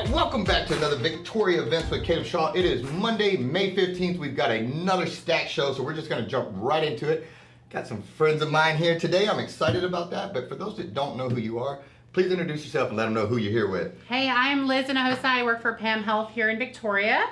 right, welcome back to another Victoria Events with Caleb Shaw. It is Monday, May 15th. We've got another stack show, so we're just going to jump right into it. Got some friends of mine here today. I'm excited about that, but for those that don't know who you are, please introduce yourself and let them know who you're here with. Hey, I'm Liz Hinojosa. I work for PAM Health here in Victoria.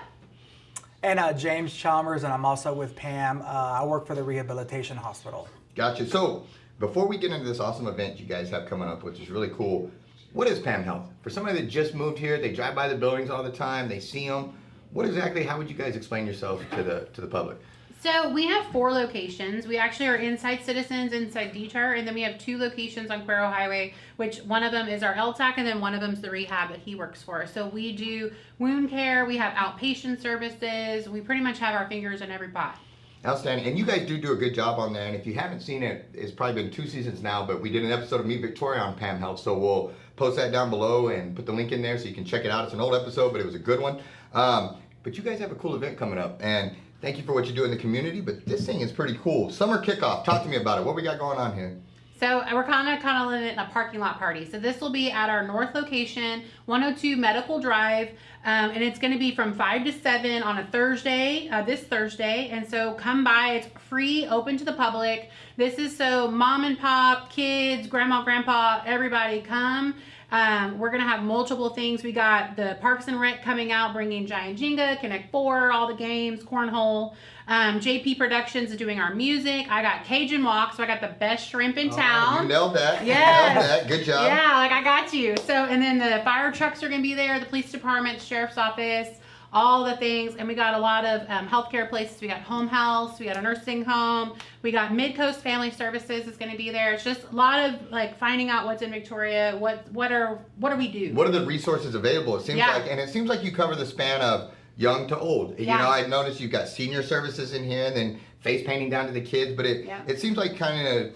And James Chalmers, and I'm also with PAM. I work for the Rehabilitation Hospital. Gotcha. So before we get into this awesome event you guys have coming up, which is really cool, what is PAM Health? For somebody that just moved here, they drive by the buildings all the time, they see them. What exactly, how would you guys explain yourself to the public? So we have 4 locations. We actually are inside Citizens, inside DTR, and then we have 2 locations on Cuero Highway, which one of them is our LTAC, and then one of them is the rehab that he works for. So we do wound care, we have outpatient services, we pretty much have our fingers in every pot. Outstanding. And you guys do a good job on that. And if you haven't seen it, it's probably been 2 seasons now, but we did an episode of Meet Victoria on PAM Health. So we'll post that down below and put the link in there so you can check it out. It's an old episode, but it was a good one. But you guys have a cool event coming up. And thank you for what you do in the community. But this thing is pretty cool. Summer Kickoff. Talk to me about it. What we got going on here? So we're kind of calling it a parking lot party. So this will be at our north location, 102 Medical Drive, and it's going to be from 5 to 7 on a Thursday, this Thursday. And so come by. It's free, open to the public. This is so mom and pop, kids, grandma, grandpa, everybody come. We're going to have multiple things. We got the Parks and Rec coming out, bringing Giant Jenga, Connect 4, all the games, cornhole. JP Productions is doing our music. I got Cajun Walk, so I got the best shrimp in town. You nailed that. Yes. You nailed that. Good job. Yeah, like I got you. So, and then the fire trucks are going to be there, the police department, sheriff's office, all the things. And we got a lot of healthcare places. We got home health, we got a nursing home, we got Mid-Coast Family Services is going to be there. It's just a lot of like finding out what's in Victoria, what do we do? What are the resources available? It seems like, and it seems like you cover the span of young to old. Yeah. You know, I've noticed you've got senior services in here and then face painting down to the kids, but it seems like kind of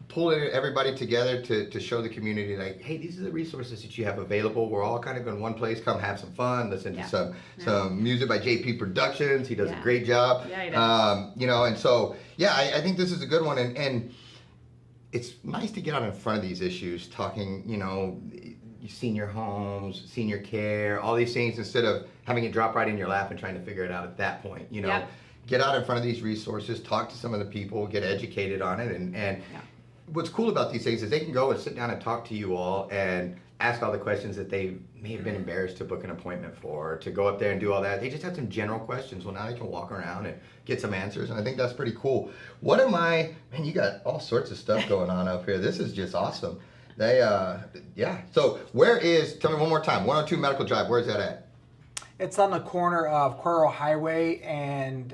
pulling everybody together to show the community like, hey, these are the resources that you have available. We're all kind of in one place. Come have some fun, listen to some music by JP Productions. He does a great job. Yeah, he does. You know, and so, I think this is a good one. And it's nice to get out in front of these issues, talking, you know, senior homes, senior care, all these things, instead of having it drop right in your lap and trying to figure it out at that point. You know, get out in front of these resources, talk to some of the people, get educated on it, and what's cool about these things is they can go and sit down and talk to you all and ask all the questions that they may have been embarrassed to book an appointment for, to go up there and do all that. They just have some general questions. Well, now they can walk around and get some answers, and I think that's pretty cool. Man, you got all sorts of stuff going on up here. This is just awesome. They, So tell me one more time, 102 Medical Drive, where's that at? It's on the corner of Cuero Highway and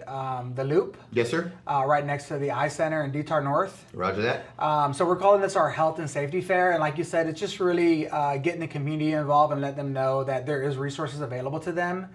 the Loop. Yes, sir. Right next to the Eye Center in DTR North. Roger that. So we're calling this our health and safety fair. And like you said, it's just really getting the community involved and let them know that there is resources available to them.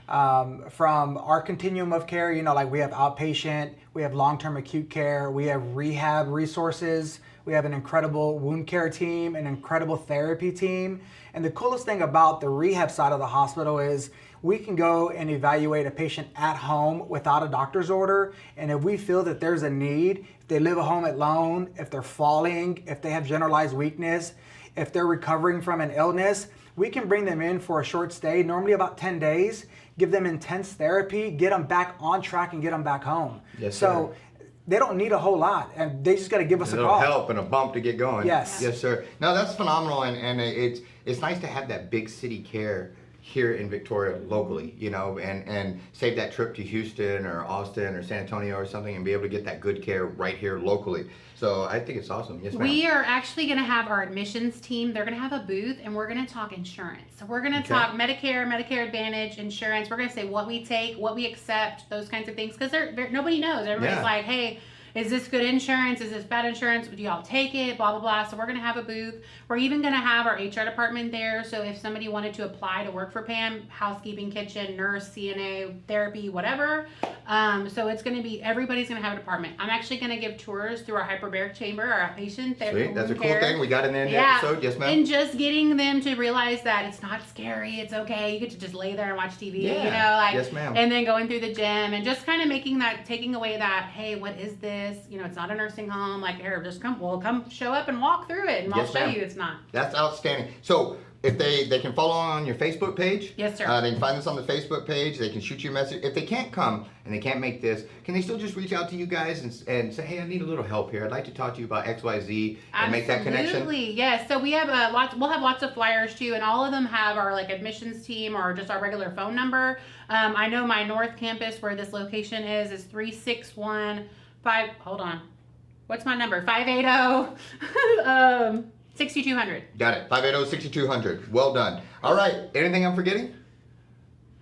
From our continuum of care, you know, like we have outpatient, we have long-term acute care, we have rehab resources, we have an incredible wound care team, an incredible therapy team. And the coolest thing about the rehab side of the hospital is we can go and evaluate a patient at home without a doctor's order. And if we feel that there's a need, if they live at home alone, if they're falling, if they have generalized weakness, if they're recovering from an illness, we can bring them in for a short stay, normally about 10 days, give them intense therapy, get them back on track and get them back home. Yes, so they don't need a whole lot, and they just got to give us a call. A little help and a bump to get going. Yes. Yes, sir. No, that's phenomenal, and it's nice to have that big city care here in Victoria locally, you know, and save that trip to Houston or Austin or San Antonio or something and be able to get that good care right here locally. So I think it's awesome. Yes, ma'am. We are actually going to have our admissions team. They're going to have a booth, and we're going to talk insurance. So we're going to talk Medicare, Medicare Advantage, insurance. We're going to say what we take, what we accept, those kinds of things, because nobody knows. Everybody's like, hey, is this good insurance? Is this bad insurance? Do y'all take it? Blah, blah, blah. So we're going to have a booth. We're even going to have our HR department there. So if somebody wanted to apply to work for PAM, housekeeping, kitchen, nurse, CNA, therapy, whatever. So it's going to be, everybody's going to have a department. I'm actually going to give tours through our hyperbaric chamber, our outpatient therapy. Sweet. That's a cool thing. We got it in the episode. Yes, ma'am. And just getting them to realize that it's not scary. It's okay. You get to just lay there and watch TV, you know, like, yes, ma'am. And then going through the gym and just kind of taking away that, hey, what is this? You know, it's not a nursing home. Like, here, just come show up and walk through it, and I'll show you it's not. That's outstanding. So if they can follow on your Facebook page. Yes, sir. They can find us on the Facebook page. They can shoot you a message. If they can't come and they can't make this, can they still just reach out to you guys and say, hey, I need a little help here. I'd like to talk to you about XYZ and make that connection? Absolutely, yes. So we have we'll have lots of flyers too, and all of them have our like admissions team or just our regular phone number. I know my North Campus, where this location is 3615. Hold on. What's my number? 580 6200. Got it. 580-6200. Well done. All right. Anything I'm forgetting?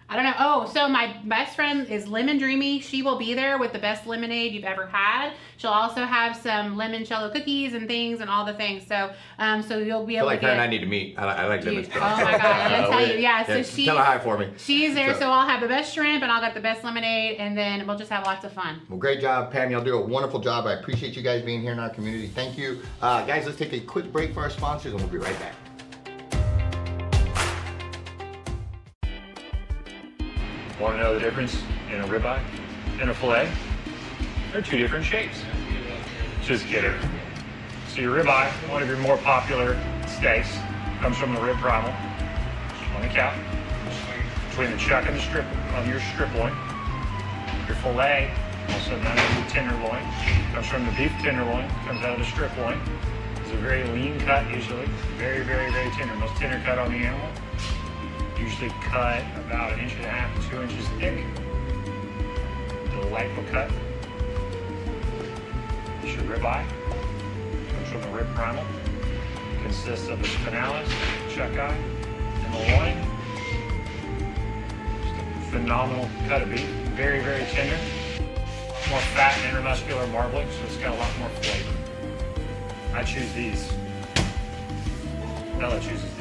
I don't know. Oh, so my best friend is Lemon Dreamy. She will be there with the best lemonade you've ever had. She'll also have some limoncello cookies and things and all the things. So, so you'll be I able like to her get. and I need to meet. I like lemon Oh stuff. my God! I'm gonna tell you, yeah. So she tell her hi for me. She's there, so I'll have the best shrimp and I'll get the best lemonade, and then we'll just have lots of fun. Well, great job, Pam. Y'all do a wonderful job. I appreciate you guys being here in our community. Thank you. Guys, let's take a quick break for our sponsors and we'll be right back. Want to know the difference in a ribeye and a fillet? They're two different shapes. Just kidding. So your ribeye, one of your more popular steaks, comes from the rib primal on the cow, between the chuck and the strip of your strip loin. Your fillet, also known as the tenderloin, comes from the beef tenderloin, comes out of the strip loin. It's a very lean cut usually, very, very, very tender, most tender cut on the animal. Usually cut about 1.5 to 2 inches thick. Delightful cut. It's your ribeye. Comes from the rib primal. Consists of the spinalis, chuck eye, and the loin. Just a phenomenal cut of beef. Very, very tender. More fat and intermuscular marbling, so it's got a lot more flavor. I choose these. Bella chooses these.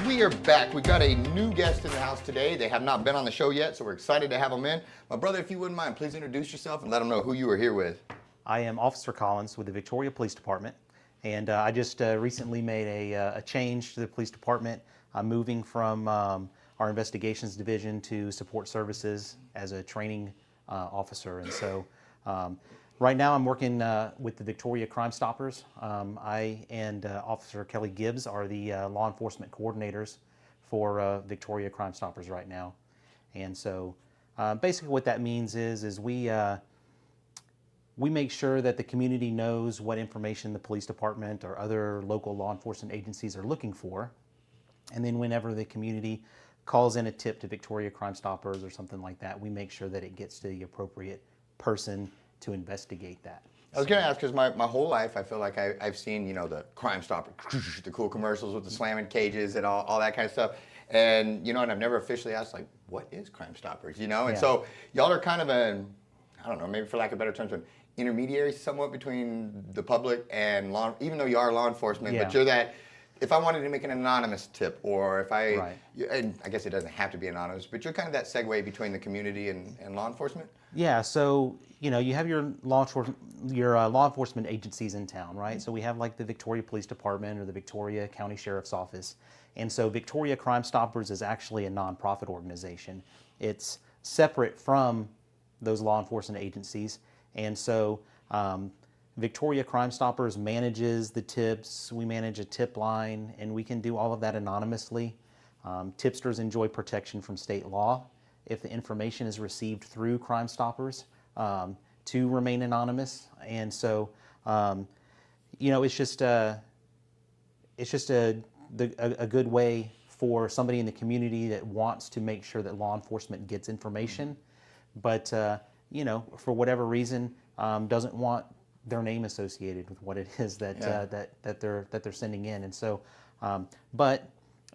We are back. We've got a new guest in the house today. They have not been on the show yet, so we're excited to have them in. My brother, if you wouldn't mind, please introduce yourself and let them know who you are here with. I am Officer Collins with the Victoria Police Department, and I just recently made a change to the police department. I'm moving from our investigations division to support services as a training officer, and so right now I'm working with the Victoria Crime Stoppers. I and Officer Kelly Gibbs are the law enforcement coordinators for Victoria Crime Stoppers right now. And so basically what that means is we make sure that the community knows what information the police department or other local law enforcement agencies are looking for. And then whenever the community calls in a tip to Victoria Crime Stoppers or something like that, we make sure that it gets to the appropriate person to investigate that. I was going to ask because my whole life I feel like I've seen, you know, the Crime Stopper, the cool commercials with the slamming cages and all that kind of stuff. And, you know, and I've never officially asked, like, what is Crime Stoppers, you know? And so y'all are kind of an, I don't know, maybe for lack of better terms, an intermediary somewhat between the public and law, even though you are law enforcement, but you're that, if I wanted to make an anonymous tip or if I, and I guess it doesn't have to be anonymous, but you're kind of that segue between the community and law enforcement? Yeah, so, you know, you have your law enforcement agencies in town, right? So we have like the Victoria Police Department or the Victoria County Sheriff's Office. And so Victoria Crime Stoppers is actually a nonprofit organization. It's separate from those law enforcement agencies. And so Victoria Crime Stoppers manages the tips, we manage a tip line, and we can do all of that anonymously. Tipsters enjoy protection from state law if the information is received through Crime Stoppers to remain anonymous. And so, you know, it's just a good way for somebody in the community that wants to make sure that law enforcement gets information, but you know, for whatever reason, doesn't want their name associated with what it is that that they're sending in. And so, but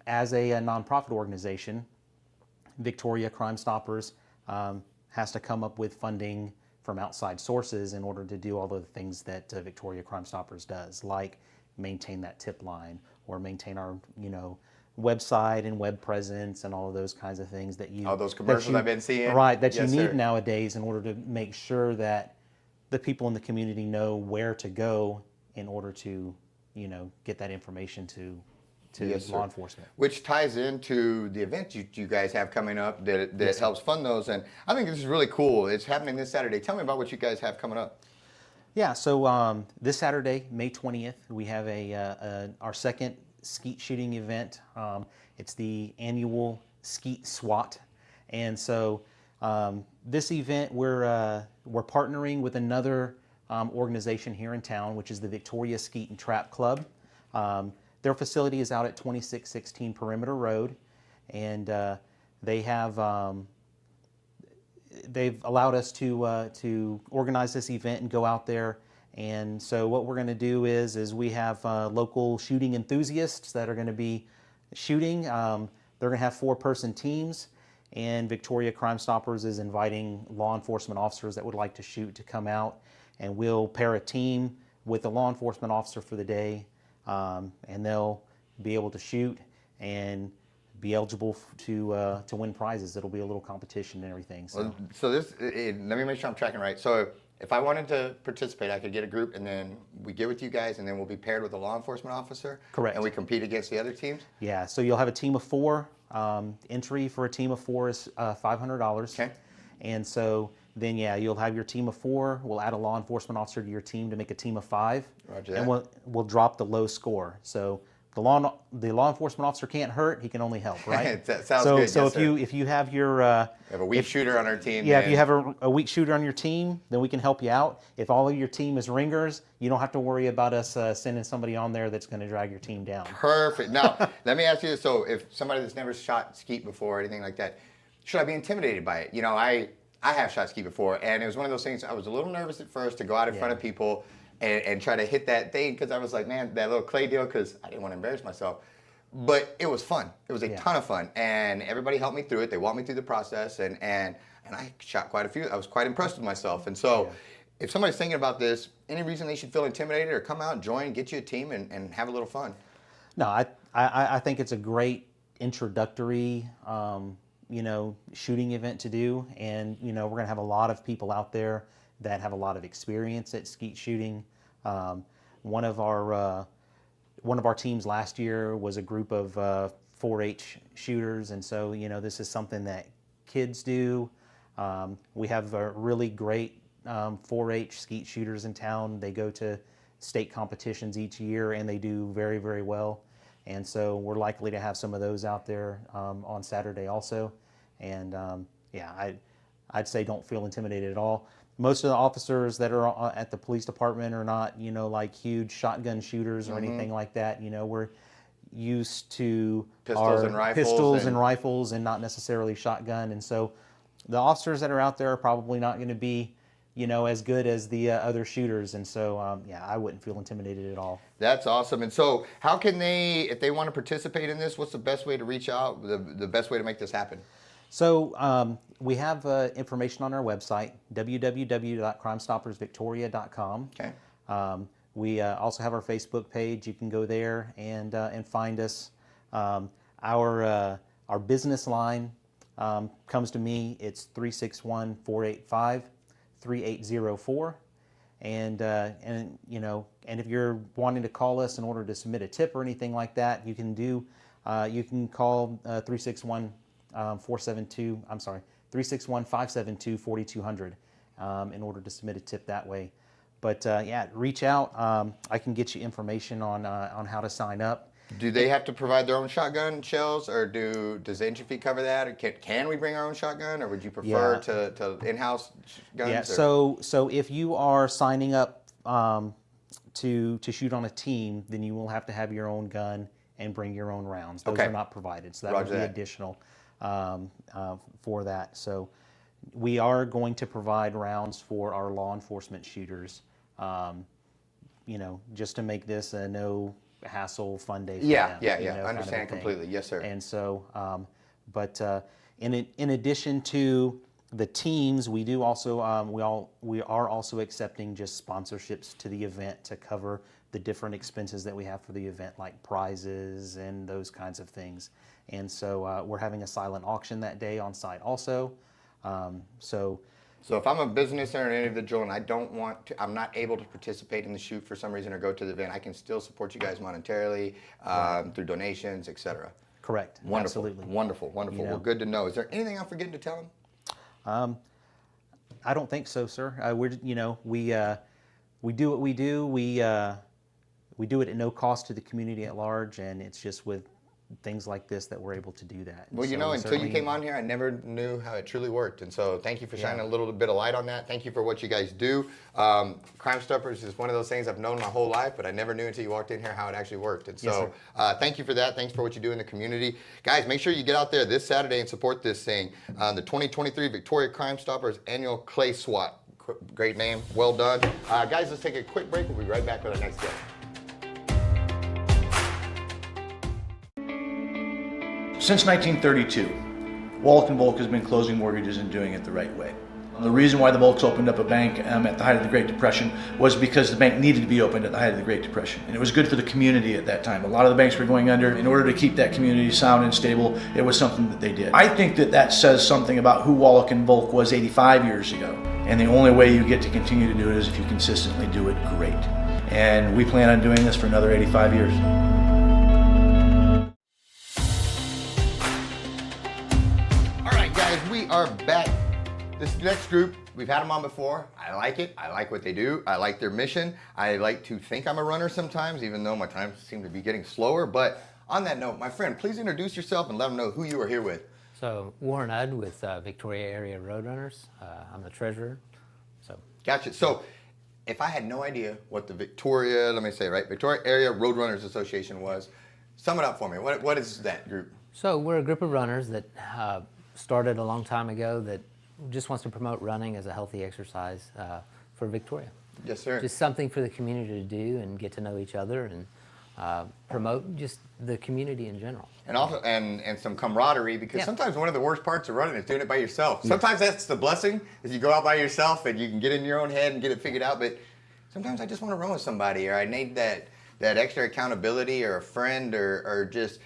as a nonprofit organization, Victoria Crime Stoppers has to come up with funding from outside sources in order to do all the things that Victoria Crime Stoppers does, like maintain that tip line or maintain our, you know, website and web presence and all of those kinds of things that you... All those commercials I've been seeing. Right, that you need nowadays in order to make sure that the people in the community know where to go in order to, you know, get that information to to Yes, sir. law enforcement. Which ties into the event you guys have coming up that Yes, sir. helps fund those. And I think this is really cool. It's happening this Saturday. Tell me about what you guys have coming up. Yeah, so this Saturday, May 20th, we have our second skeet shooting event. It's the annual Skeet SWAT. And so this event, we're partnering with another organization here in town, which is the Victoria Skeet and Trap Club. Their facility is out at 2616 Perimeter Road, and they've allowed us to organize this event and go out there. And so what we're going to do is we have local shooting enthusiasts that are going to be shooting. They're going to have 4-person teams, and Victoria Crime Stoppers is inviting law enforcement officers that would like to shoot to come out, and we'll pair a team with a law enforcement officer for the day, and they'll be able to shoot and be eligible to win prizes. It'll be a little competition and everything. So, Well, so let me make sure I'm tracking right. So if I wanted to participate, I could get a group, and then we get with you guys, and then we'll be paired with a law enforcement officer. Correct. And we compete against the other teams. yeah, so you'll have a team of 4. Entry for a team of 4 is $500. Okay. And so then, yeah, you'll have your team of 4. We'll add a law enforcement officer to your team to make a team of 5. Roger And that. we'll drop the low score. So the law enforcement officer can't hurt; he can only help, right? That sounds so good, so yes, if you have your We have a weak shooter on our team. yeah, then- if you have a weak shooter on your team, then we can help you out. If all of your team is ringers, you don't have to worry about us sending somebody on there that's going to drag your team down. Perfect. Now, let me ask you this. So if somebody that's never shot skeet before or anything like that, should I be intimidated by it? You know, I have shot skeet before, and it was one of those things, I was a little nervous at first to go out in front of people and try to hit that thing, because I was like, man, that little clay deal, because I didn't want to embarrass myself. But it was fun. It was a ton of fun, and everybody helped me through it. They walked me through the process, and I shot quite a few. I was quite impressed with myself. And so if somebody's thinking about this, any reason they should feel intimidated, or come out, join, get you a team, and have a little fun? No, I think it's a great introductory, shooting event to do, and we're going to have a lot of people out there that have a lot of experience at skeet shooting. One of our teams last year was a group of 4-H shooters, and so this is something that kids do. We have really great 4-H skeet shooters in town. They go to state competitions each year, and they do very, very well. And so we're likely to have some of those out there on Saturday also. And I'd say don't feel intimidated at all. Most of the officers that are at the police department are not, like huge shotgun shooters or anything like that. We're used to Pistols and rifles and not necessarily shotgun. And so the officers that are out there are probably not going to be, as good as the other shooters. And so, I wouldn't feel intimidated at all. That's awesome. And so how can they, if they want to participate in this, what's the best way to reach out, the best way to make this happen? So we have information on our website, www.crimestoppersvictoria.com. Okay. We also have our Facebook page. You can go there and find us. Our business line comes to me. It's 361-485-3804. And if you're wanting to call us in order to submit a tip or anything like that, you can call 361-572-4200 in order to submit a tip that way. But reach out. I can get you information on how to sign up. Do they have to provide their own shotgun shells, or does the entry fee cover that? Or can we bring our own shotgun, or would you prefer to in-house guns? Yeah. So if you are signing up to shoot on a team, then you will have to have your own gun and bring your own rounds. Those are not provided, so that would be additional for that. So we are going to provide rounds for our law enforcement shooters, just to make this a no hassle fun day for them. I understand completely. Yes, sir. And so, in addition to the teams, we do also we are also accepting just sponsorships to the event to cover the different expenses that we have for the event, like prizes and those kinds of things. And so we're having a silent auction that day on site also. So So if I'm a business or an individual and I'm not able to participate in the shoot for some reason or go to the event, I can still support you guys monetarily through donations, etc. Correct. Wonderful. Absolutely. Wonderful. Wonderful. Well, good to know. Is there anything I'm forgetting to tell them? I don't think so, sir. We do what we do. We do it at no cost to the community at large, and it's just with things like this that we're able to do that. Well, you know, until you came on here, I never knew how it truly worked. And so thank you for shining a little bit of light on that. Thank you for what you guys do. Crime Stoppers is one of those things I've known my whole life, but I never knew until you walked in here how it actually worked. And so thank you for that. Thanks for what you do in the community. Guys, make sure you get out there this Saturday and support this thing. The 2023 Victoria Crime Stoppers Annual Clay SWAT. Great name. Well done. Guys, let's take a quick break. We'll be right back with our next guest. Since 1932, Wallach & Volk has been closing mortgages and doing it the right way. The reason why the Volks opened up a bank at the height of the Great Depression was because the bank needed to be opened at the height of the Great Depression. And it was good for the community at that time. A lot of the banks were going under. In order to keep that community sound and stable, it was something that they did. I think that says something about who Wallach & Volk was 85 years ago. And the only way you get to continue to do it is if you consistently do it great. And we plan on doing this for another 85 years. We are back. This next group, we've had them on before. I like it. I like what they do. I like their mission. I like to think I'm a runner sometimes, even though my times seem to be getting slower. But on that note, my friend, please introduce yourself and let them know who you are here with. So Warren Udd with Victoria Area Roadrunners. I'm the treasurer. Gotcha. So if I had no idea what the Victoria Area Roadrunners Association was, sum it up for me. What is that group? So we're a group of runners that started a long time ago that just wants to promote running as a healthy exercise for Victoria. Yes, sir. Just something for the community to do and get to know each other and promote just the community in general. And also, and some camaraderie, because sometimes one of the worst parts of running is doing it by yourself. Sometimes that's the blessing, is you go out by yourself and you can get in your own head and get it figured out. But sometimes I just want to run with somebody, or I need that extra accountability, or a friend, or just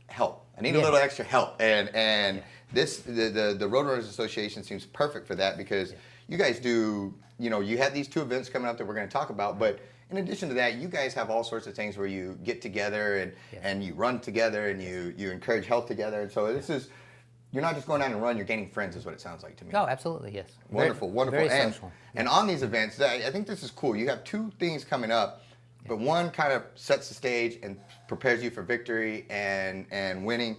help. I need a little extra help. And this the Roadrunners Association seems perfect for that, because you guys do, you have these two events coming up that we're going to talk about, but in addition to that, you guys have all sorts of things where you get together and you run together and you encourage health together. And so this is, you're not just going out and run, you're gaining friends is what it sounds like to me. Oh, absolutely, yes. Wonderful, wonderful. Very social. And on these events, I think this is cool. You have two things coming up, but one kind of sets the stage and prepares you for victory and winning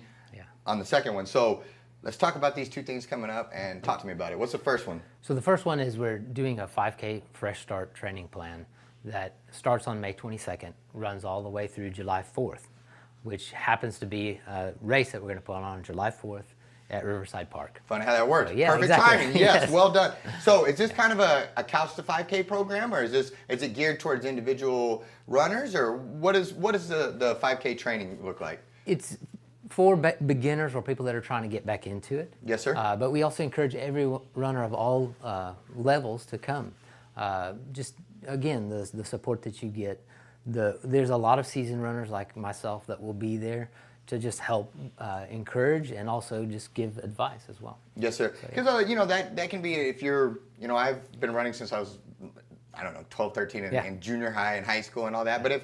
on the second one. So let's talk about these two things coming up and talk to me about it. What's the first one? So the first one is we're doing a 5K Fresh Start training plan that starts on May 22nd, runs all the way through July 4th, which happens to be a race that we're going to put on July 4th at Riverside Park. Funny how that works. So, yeah, perfect exactly. timing. Yes, well done. So is this kind of a couch to 5K program, or is it geared towards individual runners, or what does the 5K training look like? It's for beginners or people that are trying to get back into it. Yes, sir. But we also encourage every runner of all levels to come. Just again, the support that you get. There's a lot of seasoned runners like myself that will be there to just help encourage and also just give advice as well. Yes, sir. Because that can be, if you're, I've been running since I was, 12, 13 in junior high and high school and all that. But if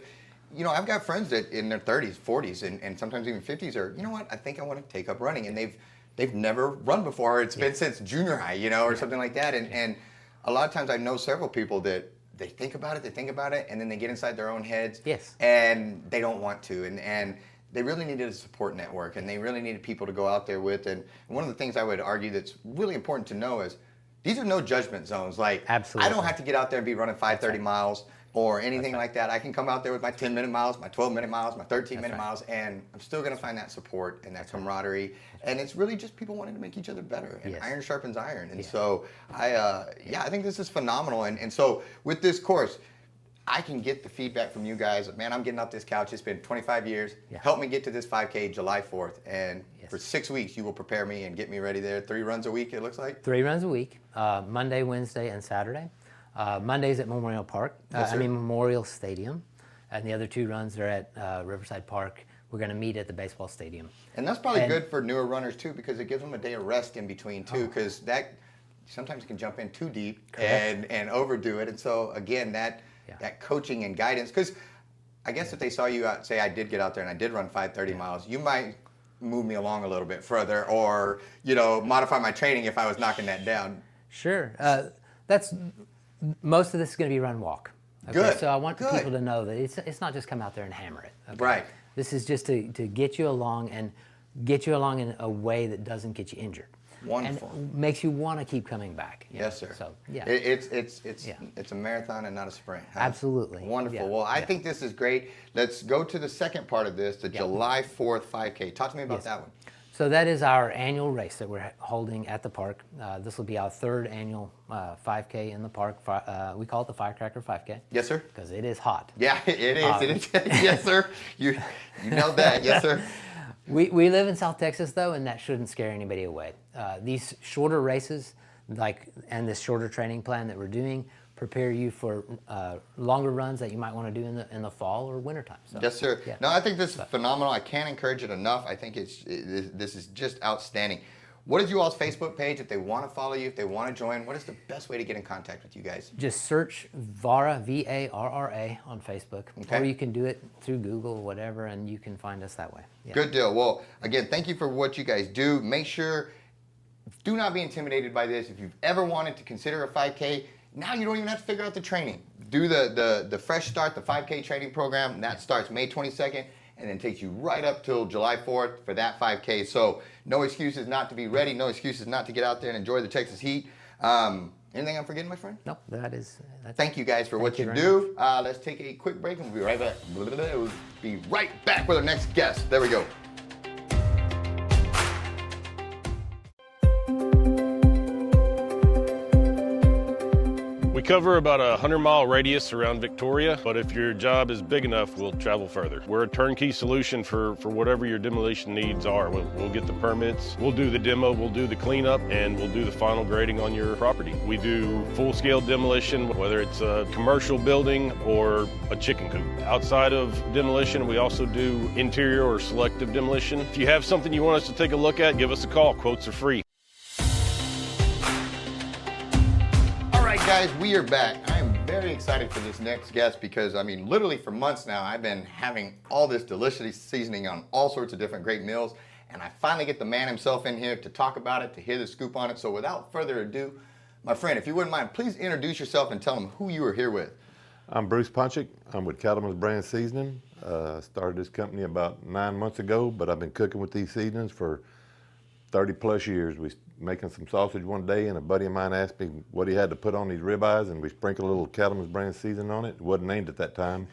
I've got friends that in their 30s, 40s, and sometimes even 50s are, I think I want to take up running, and they've never run before. It's been since junior high, or something like that. And a lot of times I know several people that they think about it, and then they get inside their own heads, and they don't want to, and they really needed a support network, and they really needed people to go out there with. And one of the things I would argue that's really important to know is these are no judgment zones. Like, absolutely, I don't have to get out there and be running 5:30 miles. Or anything like that. I can come out there with my 10-minute miles, my 12-minute miles, my 13-minute miles, and I'm still going to find that support and that camaraderie. And it's really just people wanting to make each other better. And iron sharpens iron. And so I think this is phenomenal. And so with this course, I can get the feedback from you guys. Man, I'm getting off this couch. It's been 25 years. Help me get to this 5K July 4th. And for 6 weeks, you will prepare me and get me ready there. 3 runs a week, it looks like? 3 runs a week, Monday, Wednesday, and Saturday. Monday's at Memorial Park, Memorial Stadium, and the other 2 runs are at Riverside Park. We're going to meet at the baseball stadium. And that's probably good for newer runners too, because it gives them a day of rest in between too, because sometimes can jump in too deep Correct. and overdo it. And so again, that coaching and guidance, because I guess if they saw you out, say I did get out there and I did run 530 miles, you might move me along a little bit further, or modify my training if I was knocking that down. Sure. That's most of this is going to be run walk. Okay? Good. So I want Good. people to know that it's not just come out there and hammer it. Okay? Right. This is just to get you along and get you along in a way that doesn't get you injured. Wonderful. And makes you want to keep coming back. Yes, sir. So yeah. It's a marathon and not a sprint. Huh? Absolutely. Wonderful. Yeah. Well, I think this is great. Let's go to the second part of this, the July 4th 5K. Talk to me about that one. So that is our annual race that we're holding at the park. This will be our third annual 5K in the park. We call it the Firecracker 5K. Yes, sir. Because it is hot. Yeah, it is. It is. Yes, sir. You know that. Yes, sir. We live in South Texas, though, and that shouldn't scare anybody away. These shorter races, and this shorter training plan that we're doing, prepare you for longer runs that you might want to do in the fall or wintertime. So, Yes, sir. yeah. No, I think this is phenomenal. I can't encourage it enough. I think this is just outstanding. What is you all's Facebook page if they want to follow you, if they want to join? What is the best way to get in contact with you guys? Just search VARRA, VARRA, on Facebook, Okay. or you can do it through Google or whatever, and you can find us that way. Yeah. Good deal. Well, again, thank you for what you guys do. Make sure, do not be intimidated by this. If you've ever wanted to consider a 5K, now you don't even have to figure out the training. Do the Fresh Start, the 5K training program. That starts May 22nd and then takes you right up till July 4th for that 5K. So no excuses not to be ready. No excuses not to get out there and enjoy the Texas heat. Anything I'm forgetting, my friend? Nope, that's Thank you guys for what you very do. Let's take a quick break and we'll be right back. We'll be right back with our next guest. There we go. We cover about a 100-mile radius around Victoria, but if your job is big enough, we'll travel further. We're a turnkey solution for whatever your demolition needs are. We'll get the permits, we'll do the demo, we'll do the cleanup, and we'll do the final grading on your property. We do full-scale demolition, whether it's a commercial building or a chicken coop. Outside of demolition, we also do interior or selective demolition. If you have something you want us to take a look at, give us a call. Quotes are free. Guys, we are back. I am very excited for this next guest because, I mean, literally for months now, I've been having all this delicious seasoning on all sorts of different great meals, and I finally get the man himself in here to talk about it, to hear the scoop on it. So without further ado, my friend, if you wouldn't mind, please introduce yourself and tell them who you are here with. I'm Bruce Punchick. I'm with Cattlemans brand seasoning. Started this company about 9 months ago, but I've been cooking with these seasonings for 30 plus years. We making some sausage one day, and a buddy of mine asked me what he had to put on these ribeyes, and we sprinkled a little Cattlemans brand seasoning on it. It wasn't named at that time,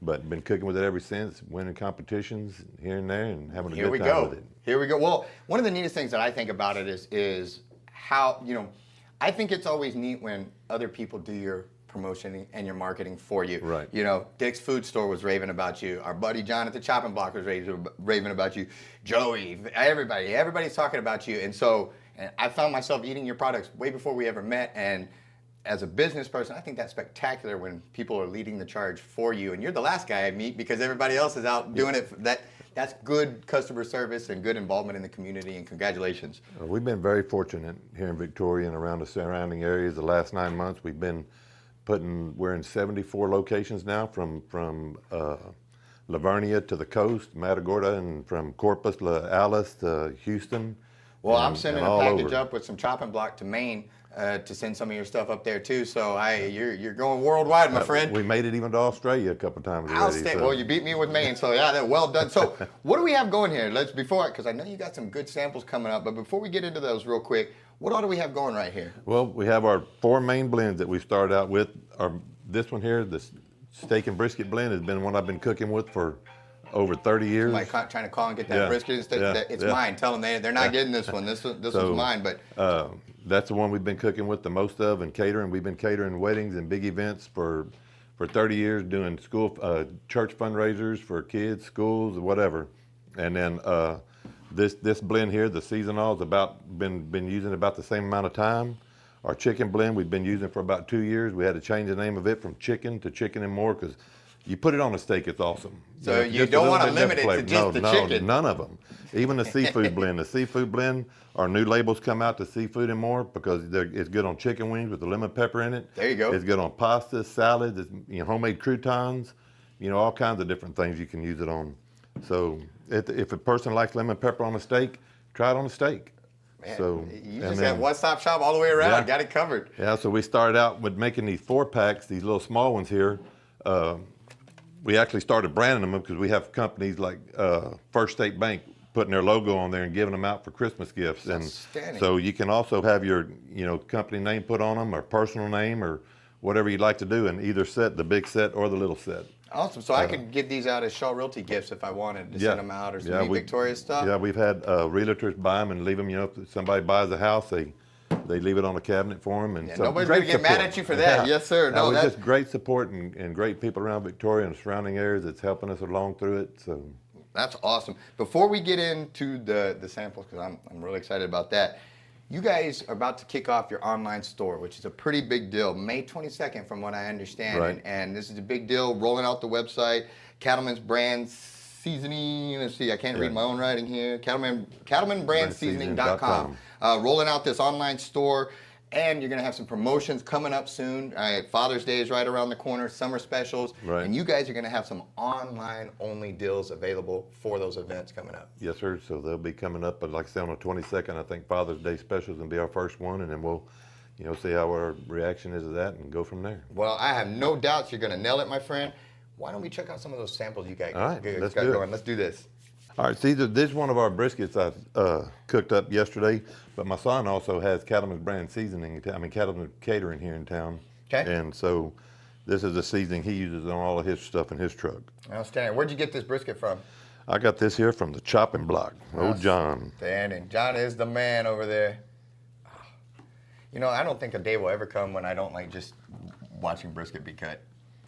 but been cooking with it ever since, winning competitions here and there, and having a good time with it. Here we go. Well, one of the neatest things that I think about it is how, I think it's always neat when other people do your promotion and your marketing for you. Right. Dick's Food Store was raving about you. Our buddy John at the Chopping Block was raving about you. Joey, everybody's talking about you. And so I found myself eating your products way before we ever met. And as a business person, I think that's spectacular when people are leading the charge for you. And you're the last guy I meet because everybody else is out doing it. That's good customer service and good involvement in the community, and congratulations. We've been very fortunate here in Victoria and around the surrounding areas. The last 9 months, we've been we're in 74 locations now, from Lavernia to the coast, Matagorda, and from Corpus to Alice to Houston. Well, I'm sending a package over. up with some chopping block to Maine to send some of your stuff up there too. So you're going worldwide, my friend. We made it even to Australia a couple times already. So. Well, you beat me with Maine, so yeah, well done. So what do we have going here? Because I know you got some good samples coming up, but before we get into those real quick, what all do we have going right here? Well, we have our 4 main blends that we started out with. This one here, the steak and brisket blend, has been one I've been cooking with for over 30 years. Somebody trying to call and get that brisket instead. It's mine. Tell them they're not getting this one. This one's mine. But that's the one we've been cooking with the most of, and catering. We've been catering weddings and big events for 30 years, doing school church fundraisers for kids, schools, whatever. And then this blend here, the seasonal, is been using about the same amount of time. Our chicken blend we've been using for about 2 years. We had to change the name of it from chicken to chicken and more, because you put it on a steak, it's awesome. So you don't want to limit it to just the chicken. None of them. Even the seafood blend. The seafood blend, our new labels come out to seafood and more because it's good on chicken wings with the lemon pepper in it. There you go. It's good on pasta, salads, homemade croutons, all kinds of different things you can use it on. So if a person likes lemon pepper on a steak, try it on a steak. Man, so you just got one-stop shop all the way around. Yeah. Got it covered. Yeah, so we started out with making these 4-packs, these little small ones here. We actually started branding them because we have companies like First State Bank putting their logo on there and giving them out for Christmas gifts. And so you can also have your company name put on them or personal name or whatever you'd like to do in either set, the big set or the little set. Awesome. So I could give these out as Shaw Realty gifts if I wanted to send them out or some Victoria stuff. Yeah, we've had realtors buy them and leave them. If somebody buys a house, they leave it on a cabinet for them. And so nobody's going to get mad at you for that. Yes, sir. No, that's just great support and great people around Victoria and the surrounding areas that's helping us along through it. So that's awesome. Before we get into the samples, because I'm really excited about that, you guys are about to kick off your online store, which is a pretty big deal. May 22nd, from what I understand. Right. And this is a big deal, rolling out the website, Cattlemans Brand Seasoning. Let's see, I can't read my own writing here. CattlemanBrandSeasoning.com. Rolling out this online store. And you're going to have some promotions coming up soon. Father's Day is right around the corner, summer specials. Right. And you guys are going to have some online-only deals available for those events coming up. Yes, sir. So they'll be coming up, but like I said, on the 22nd, I think Father's Day specials will be our first one, and then we'll, see how our reaction is to that and go from there. Well, I have no doubts you're going to nail it, my friend. Why don't we check out some of those samples you got, All right, let's got do it. going? Let's do this. All right, see, this is one of our briskets I cooked up yesterday, but my son also has Cattleman's Brand Seasoning, Cattleman's Catering here in town. Okay. And so this is the seasoning he uses on all of his stuff in his truck. Outstanding. Where'd you get this brisket from? I got this here from the chopping block. John. Outstanding. John is the man over there. I don't think a day will ever come when I don't like just watching brisket be cut.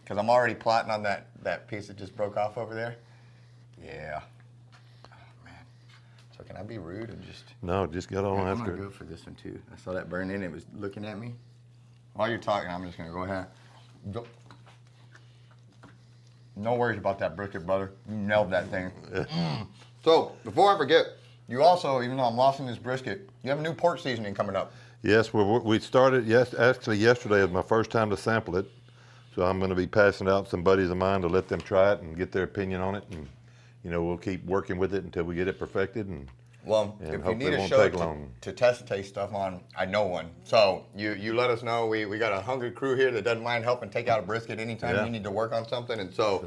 Because I'm already plotting on that piece that just broke off over there. Yeah. So can I be rude and just... No, just get on I'm after going to it. go for this one too. I saw that burn in. It was looking at me. While you're talking, I'm just going to go ahead. Go. No worries about that brisket, brother. You nailed that thing. So, before I forget, you also, even though I'm lost in this brisket, you have a new pork seasoning coming up. Yes, we started, actually yesterday was my first time to sample it. So I'm going to be passing it out to some buddies of mine to let them try it and get their opinion on it. And, we'll keep working with it until we get it perfected. And if you need a show to test taste stuff on, I know one. So you let us know. We got a hungry crew here that doesn't mind helping take out a brisket anytime you need to work on something. And so,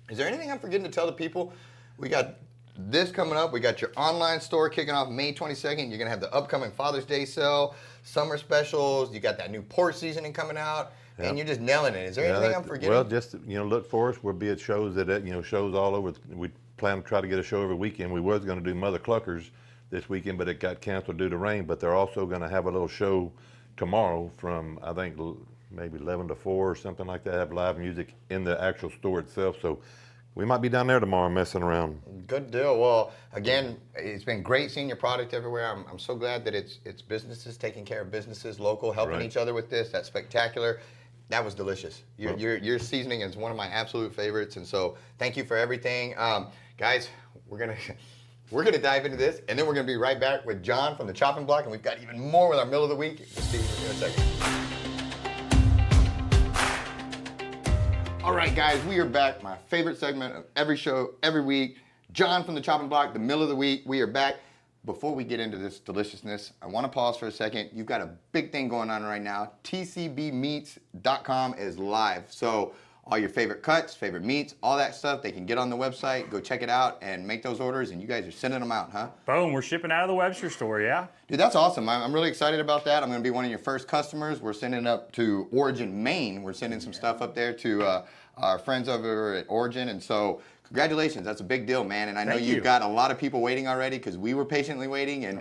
is there anything I'm forgetting to tell the people? We got this coming up. We got your online store kicking off May 22nd. You're going to have the upcoming Father's Day sale, summer specials. You got that new pork seasoning coming out. Yep. And you're just nailing it. Is there anything I'm forgetting? Well, just look for us. We'll be at shows shows all over. We plan to try to get a show every weekend. We was going to do Mother Cluckers this weekend, but it got canceled due to rain. But they're also going to have a little show tomorrow from, I think, maybe 11 to 4 or something like that. Have live music in the actual store itself. So we might be down there tomorrow messing around. Good deal. Well, again, it's been great seeing your product everywhere. I'm so glad that it's businesses taking care of businesses, local, helping each other with this. That's spectacular. That was delicious. Your seasoning is one of my absolute favorites, and so thank you for everything, guys. We're gonna dive into this, and then we're gonna be right back with John from the chopping block, and we've got even more with our middle of the week. We'll see you in a second. All right, guys, we are back. My favorite segment of every show, every week. John from the chopping block, the middle of the week. We are back. Before we get into this deliciousness, I want to pause for a second. You've got a big thing going on right now. TCBmeats.com is live. So all your favorite cuts, favorite meats, all that stuff, they can get on the website, go check it out, and make those orders, and you guys are sending them out, huh? Boom, we're shipping out of the Webster store, yeah? Dude, that's awesome. I'm really excited about that. I'm going to be one of your first customers. We're sending up to Origin, Maine. We're sending some stuff up there to our friends over at Origin, and so congratulations. That's a big deal, man. And I know you've got a lot of people waiting already because we were patiently waiting. And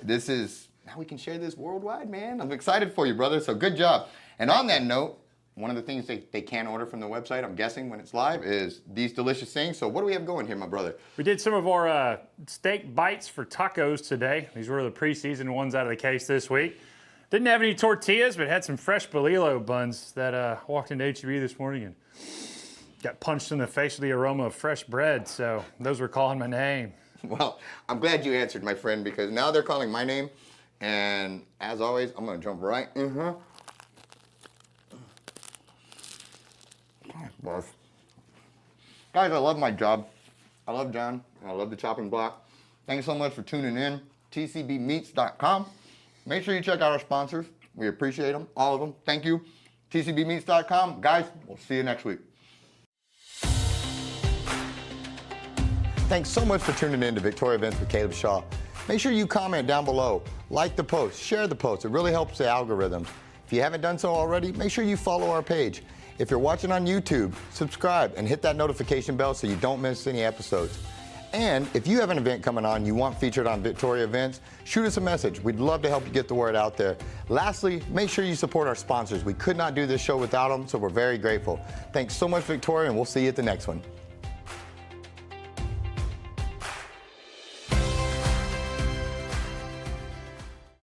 this is, now we can share this worldwide, man. I'm excited for you, brother. So good job. And on that note, one of the things they can order from the website, I'm guessing, when it's live, is these delicious things. So what do we have going here, my brother? We did some of our steak bites for tacos today. These were the pre-seasoned ones out of the case this week. Didn't have any tortillas, but had some fresh bolillo buns that walked into HEB this morning and got punched in the face with the aroma of fresh bread. So those were calling my name. Well, I'm glad you answered, my friend, because now they're calling my name. And as always, I'm going to jump right in here. Boss. Guys, I love my job. I love John, and I love the chopping block. Thanks so much for tuning in. TCBmeats.com. Make sure you check out our sponsors. We appreciate them, all of them. Thank you. TCBmeats.com. Guys, we'll see you next week. Thanks so much for tuning in to Victoria Events with Caleb Shaw. Make sure you comment down below, like the post, share the post. It really helps the algorithms. If you haven't done so already, make sure you follow our page. If you're watching on YouTube, subscribe and hit that notification bell so you don't miss any episodes. And if you have an event coming on you want featured on Victoria Events, shoot us a message. We'd love to help you get the word out there. Lastly, make sure you support our sponsors. We could not do this show without them, so we're very grateful. Thanks so much, Victoria, and we'll see you at the next one.